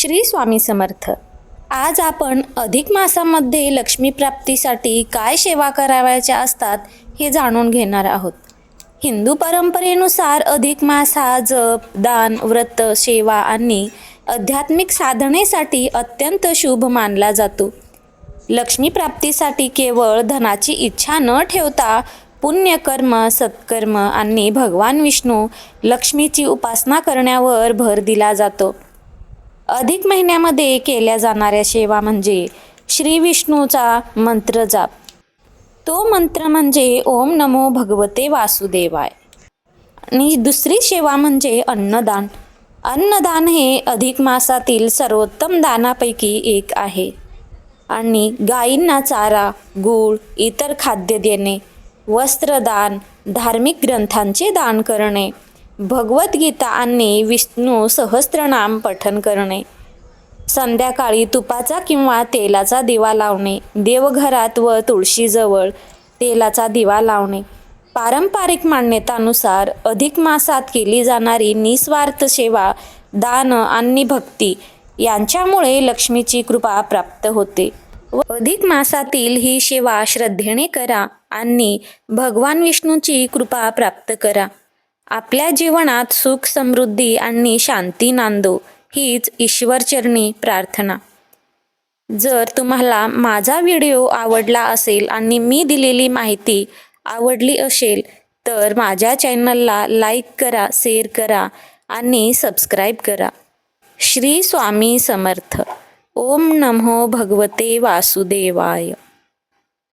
श्री स्वामी समर्थ. आज आपण अधिक मासामध्ये लक्ष्मी प्राप्तीसाठी काय सेवा करावयाच्या असतात हे जाणून घेणार आहोत. हिंदू परंपरेनुसार अधिक मास हा जप, दान, व्रत, सेवा आणि आध्यात्मिक साधनेसाठी अत्यंत शुभ मानला जातो. लक्ष्मी प्राप्तीसाठी केवळ धनाची इच्छा न ठेवता पुण्यकर्म, सत्कर्म आणि भगवान विष्णू लक्ष्मीची उपासना करण्यावर भर दिला जातो. अधिक महिन्यामध्ये केल्या जाणाऱ्या सेवा म्हणजे श्री विष्णूचा मंत्र जाप. तो मंत्र म्हणजे ओम नमो भगवते वासुदेवाय. आणि दुसरी सेवा म्हणजे अन्नदान. अन्नदान हे अधिक मासातील सर्वोत्तम दानापैकी एक आहे. आणि गायींना चारा, गूळ, इतर खाद्य देणे, वस्त्रदान, धार्मिक ग्रंथांचे दान करणे, भगवद्गीता आणि विष्णू सहस्त्रनाम पठण करणे, संध्याकाळी तुपाचा किंवा तेलाचा दिवा लावणे, देवघरात व तुळशीजवळ तेलाचा दिवा लावणे. पारंपरिक मान्यतानुसार अधिक मासात केली जाणारी निस्वार्थ सेवा, दान आणि भक्ती यांच्यामुळे लक्ष्मीची कृपा प्राप्त होते. अधिक मासातील ही सेवा श्रद्धेने करा आणि भगवान विष्णूची कृपा प्राप्त करा. आपल्या जीवनात सुख, समृद्धी आणि शांती नांदो, हीच ईश्वरचरणी प्रार्थना. जर तुम्हाला माझा व्हिडिओ आवडला असेल आणि मी दिलेली माहिती आवडली असेल तर माझ्या चॅनलला लाईक करा, शेअर करा आणि सबस्क्राईब करा. श्री स्वामी समर्थ. ओम नमो भगवते वासुदेवाय.